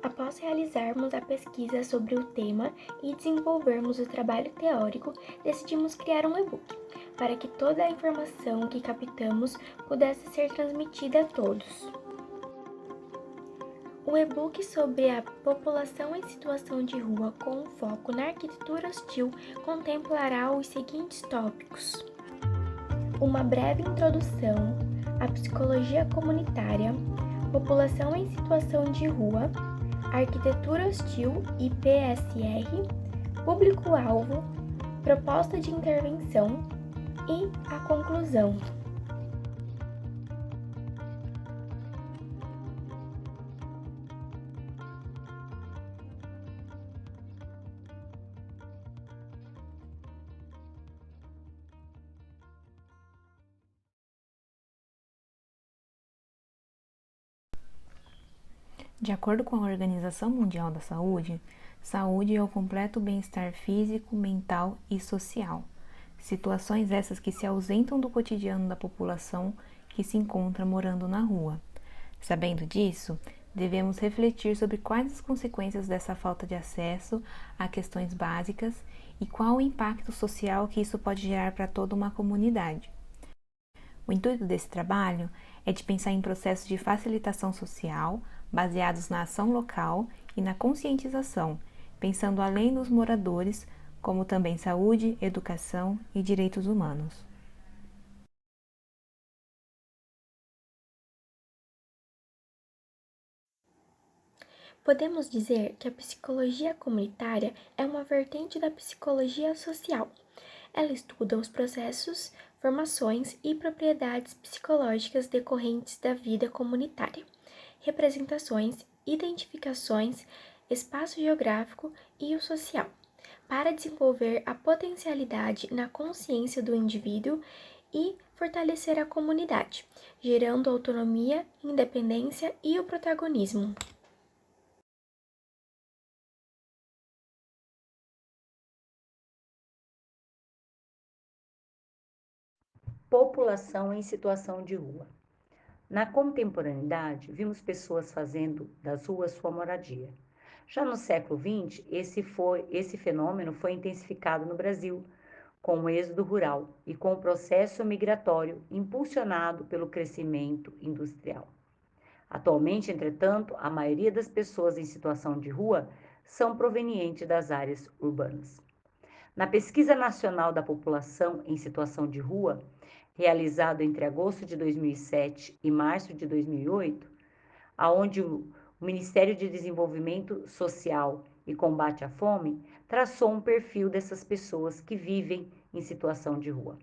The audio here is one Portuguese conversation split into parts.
Após realizarmos a pesquisa sobre o tema e desenvolvermos o trabalho teórico, decidimos criar um e-book, para que toda a informação que captamos pudesse ser transmitida a todos. O e-book sobre a população em situação de rua com foco na arquitetura hostil contemplará os seguintes tópicos: uma breve introdução à psicologia comunitária, população em situação de rua, arquitetura hostil e PSR, público-alvo, proposta de intervenção e a conclusão. De acordo com a Organização Mundial da Saúde, saúde é o completo bem-estar físico, mental e social. Situações essas que se ausentam do cotidiano da população que se encontra morando na rua. Sabendo disso, devemos refletir sobre quais as consequências dessa falta de acesso a questões básicas e qual o impacto social que isso pode gerar para toda uma comunidade. O intuito desse trabalho é de pensar em processos de facilitação social baseados na ação local e na conscientização, pensando além dos moradores, como também saúde, educação e direitos humanos. Podemos dizer que a psicologia comunitária é uma vertente da psicologia social. Ela estuda os processos, formações e propriedades psicológicas decorrentes da vida comunitária, representações, identificações, espaço geográfico e o social, para desenvolver a potencialidade na consciência do indivíduo e fortalecer a comunidade, gerando autonomia, independência e o protagonismo. População em situação de rua. Na contemporaneidade, vimos pessoas fazendo das ruas sua moradia. Já no século XX, esse fenômeno foi intensificado no Brasil, com o êxodo rural e com o processo migratório impulsionado pelo crescimento industrial. Atualmente, entretanto, a maioria das pessoas em situação de rua são provenientes das áreas urbanas. Na Pesquisa Nacional da População em Situação de Rua, realizado entre agosto de 2007 e março de 2008, aonde o Ministério de Desenvolvimento Social e Combate à Fome traçou um perfil dessas pessoas que vivem em situação de rua,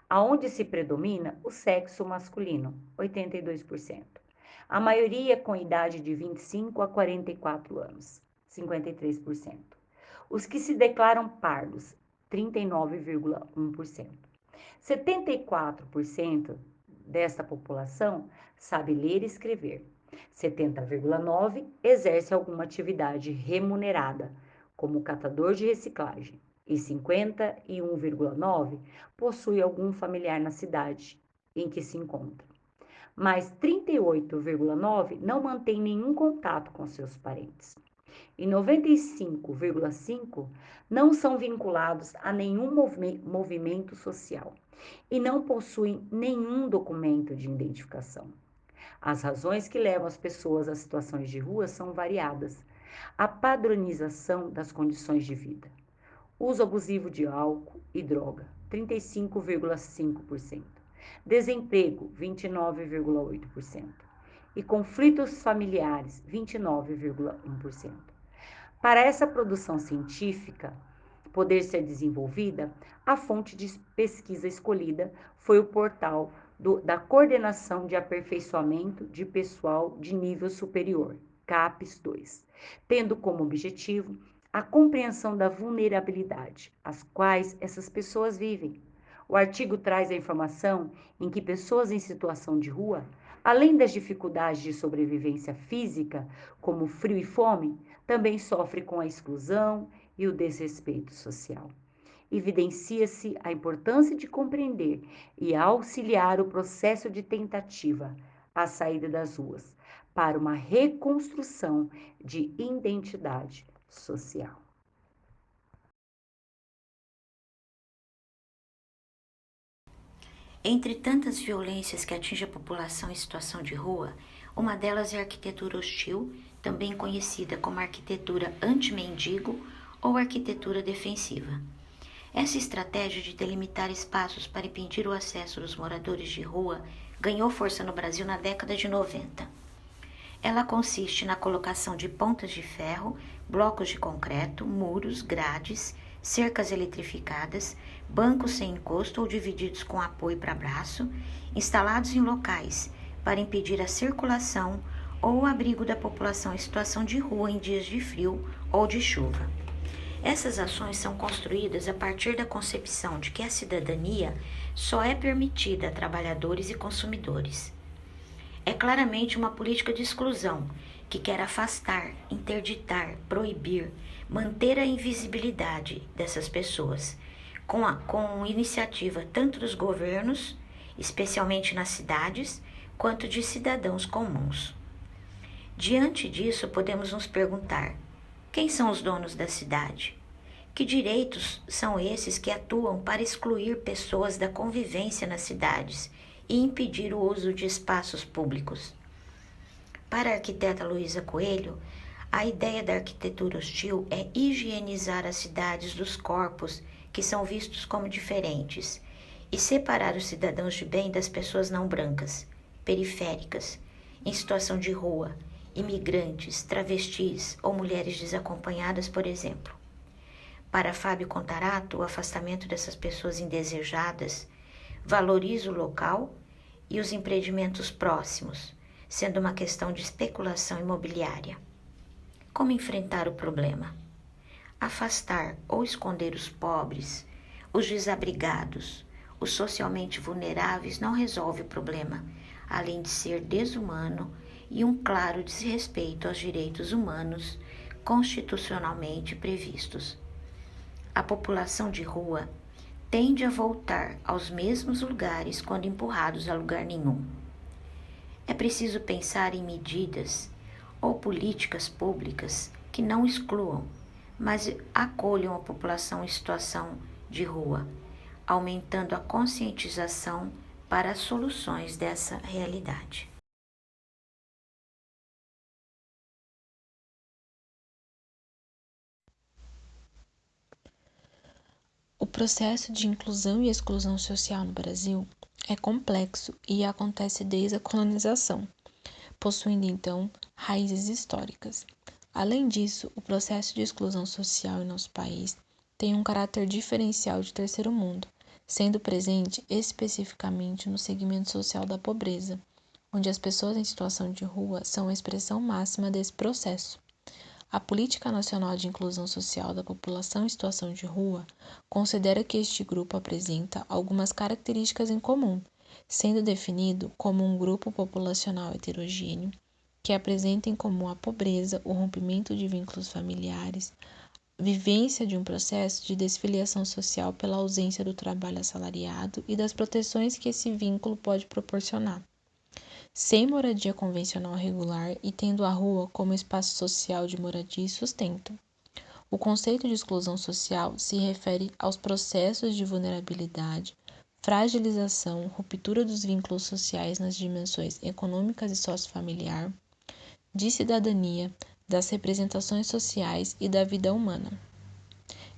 aonde se predomina o sexo masculino, 82%. A maioria com idade de 25 a 44 anos, 53%. Os que se declaram pardos, 39,1%. 74% desta população sabe ler e escrever. 70,9% exerce alguma atividade remunerada, como catador de reciclagem, e 51,9% possui algum familiar na cidade em que se encontra. Mas 38,9% não mantém nenhum contato com seus parentes. E 95,5% não são vinculados a nenhum movimento social e não possuem nenhum documento de identificação. As razões que levam as pessoas a situações de rua são variadas. A padronização das condições de vida, uso abusivo de álcool e droga, 35,5%, desemprego, 29,8%, e conflitos familiares, 29,1%. Para essa produção científica poder ser desenvolvida, a fonte de pesquisa escolhida foi o portal da Coordenação de Aperfeiçoamento de Pessoal de Nível Superior, CAPES 2, tendo como objetivo a compreensão da vulnerabilidade, as quais essas pessoas vivem. O artigo traz a informação em que pessoas em situação de rua, além das dificuldades de sobrevivência física, como frio e fome, também sofrem com a exclusão e o desrespeito social. Evidencia-se a importância de compreender e auxiliar o processo de tentativa à saída das ruas, para uma reconstrução de identidade social. Entre tantas violências que atingem a população em situação de rua, uma delas é a arquitetura hostil, também conhecida como arquitetura anti-mendigo ou arquitetura defensiva. Essa estratégia de delimitar espaços para impedir o acesso dos moradores de rua ganhou força no Brasil na década de 90. Ela consiste na colocação de pontas de ferro, blocos de concreto, muros, grades, cercas eletrificadas, bancos sem encosto ou divididos com apoio para braço, instalados em locais para impedir a circulação ou o abrigo da população em situação de rua em dias de frio ou de chuva. Essas ações são construídas a partir da concepção de que a cidadania só é permitida a trabalhadores e consumidores. É claramente uma política de exclusão que quer afastar, interditar, proibir, manter a invisibilidade dessas pessoas, com iniciativa tanto dos governos, especialmente nas cidades, quanto de cidadãos comuns. Diante disso, podemos nos perguntar: quem são os donos da cidade? Que direitos são esses que atuam para excluir pessoas da convivência nas cidades e impedir o uso de espaços públicos? Para a arquiteta Luísa Coelho, a ideia da arquitetura hostil é higienizar as cidades dos corpos que são vistos como diferentes e separar os cidadãos de bem das pessoas não brancas, periféricas, em situação de rua, imigrantes, travestis ou mulheres desacompanhadas, por exemplo. Para Fábio Contarato, o afastamento dessas pessoas indesejadas valoriza o local e os empreendimentos próximos, sendo uma questão de especulação imobiliária. Como enfrentar o problema? Afastar ou esconder os pobres, os desabrigados, os socialmente vulneráveis não resolve o problema, além de ser desumano e um claro desrespeito aos direitos humanos constitucionalmente previstos. A população de rua tende a voltar aos mesmos lugares quando empurrados a lugar nenhum. É preciso pensar em medidas ou políticas públicas que não excluam, mas acolham a população em situação de rua, aumentando a conscientização para as soluções dessa realidade. O processo de inclusão e exclusão social no Brasil é complexo e acontece desde a colonização, possuindo então raízes históricas. Além disso, o processo de exclusão social em nosso país tem um caráter diferencial de terceiro mundo, sendo presente especificamente no segmento social da pobreza, onde as pessoas em situação de rua são a expressão máxima desse processo. A Política Nacional de Inclusão Social da População em Situação de Rua considera que este grupo apresenta algumas características em comum, sendo definido como um grupo populacional heterogêneo que apresenta em comum a pobreza, o rompimento de vínculos familiares, vivência de um processo de desfiliação social pela ausência do trabalho assalariado e das proteções que esse vínculo pode proporcionar. Sem moradia convencional regular e tendo a rua como espaço social de moradia e sustento. O conceito de exclusão social se refere aos processos de vulnerabilidade, fragilização, ruptura dos vínculos sociais nas dimensões econômicas e sociofamiliar, de cidadania, das representações sociais e da vida humana.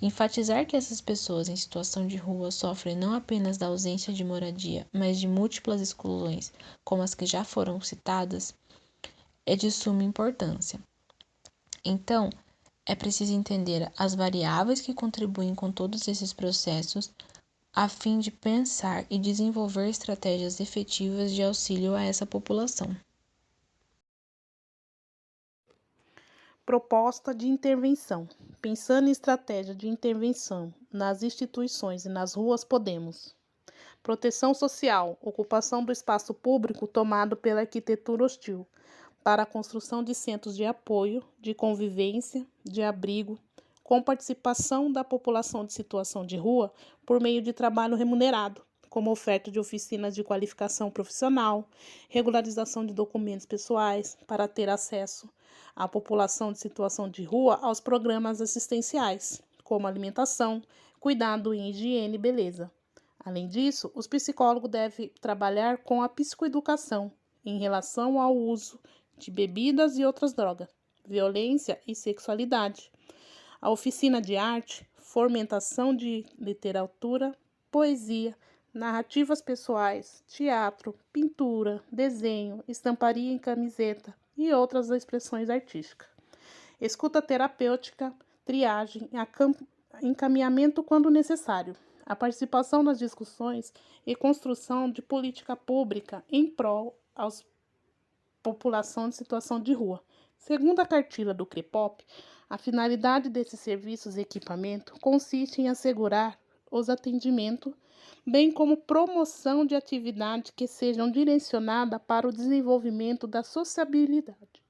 Enfatizar que essas pessoas em situação de rua sofrem não apenas da ausência de moradia, mas de múltiplas exclusões, como as que já foram citadas, é de suma importância. Então, é preciso entender as variáveis que contribuem com todos esses processos, a fim de pensar e desenvolver estratégias efetivas de auxílio a essa população. Proposta de intervenção. Pensando em estratégia de intervenção nas instituições e nas ruas, podemos: proteção social, ocupação do espaço público tomado pela arquitetura hostil, para a construção de centros de apoio, de convivência, de abrigo, com participação da população de situação de rua por meio de trabalho remunerado, como oferta de oficinas de qualificação profissional, regularização de documentos pessoais para ter acesso à população de situação de rua aos programas assistenciais, como alimentação, cuidado em higiene e beleza. Além disso, os psicólogos devem trabalhar com a psicoeducação em relação ao uso de bebidas e outras drogas, violência e sexualidade. A oficina de arte, fomentação de literatura, poesia, narrativas pessoais, teatro, pintura, desenho, estamparia em camiseta e outras expressões artísticas. Escuta terapêutica, triagem, encaminhamento quando necessário. A participação nas discussões e construção de política pública em prol à população de situação de rua. Segundo a cartilha do CREPOP, a finalidade desses serviços e equipamento consiste em assegurar os atendimentos, bem como promoção de atividades que sejam direcionadas para o desenvolvimento da sociabilidade.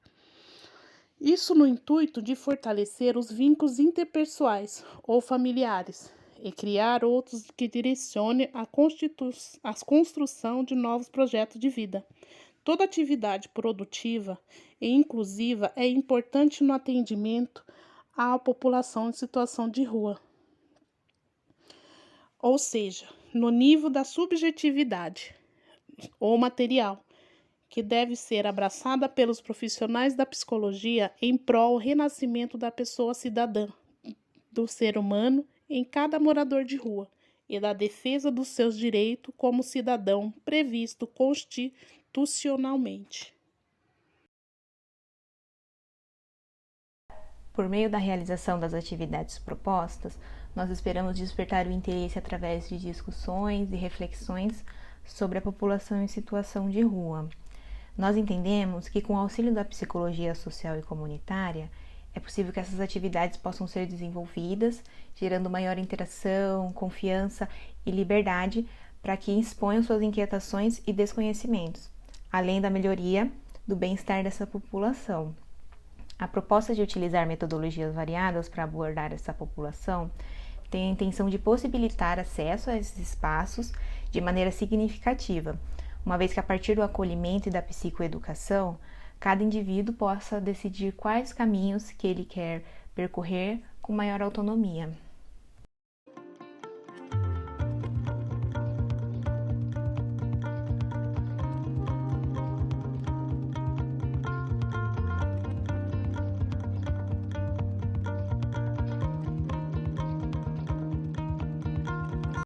Isso no intuito de fortalecer os vínculos interpessoais ou familiares e criar outros que direcionem a construção de novos projetos de vida. Toda atividade produtiva e inclusiva é importante no atendimento à população em situação de rua, ou seja, no nível da subjetividade ou material, que deve ser abraçada pelos profissionais da psicologia em prol do renascimento da pessoa cidadã, do ser humano em cada morador de rua e da defesa dos seus direitos como cidadão previsto constitucionalmente. Por meio da realização das atividades propostas, nós esperamos despertar o interesse através de discussões e reflexões sobre a população em situação de rua. Nós entendemos que, com o auxílio da psicologia social e comunitária, é possível que essas atividades possam ser desenvolvidas, gerando maior interação, confiança e liberdade para que exponham suas inquietações e desconhecimentos, além da melhoria do bem-estar dessa população. A proposta de utilizar metodologias variadas para abordar essa população tem a intenção de possibilitar acesso a esses espaços de maneira significativa, uma vez que a partir do acolhimento e da psicoeducação, cada indivíduo possa decidir quais caminhos que ele quer percorrer com maior autonomia.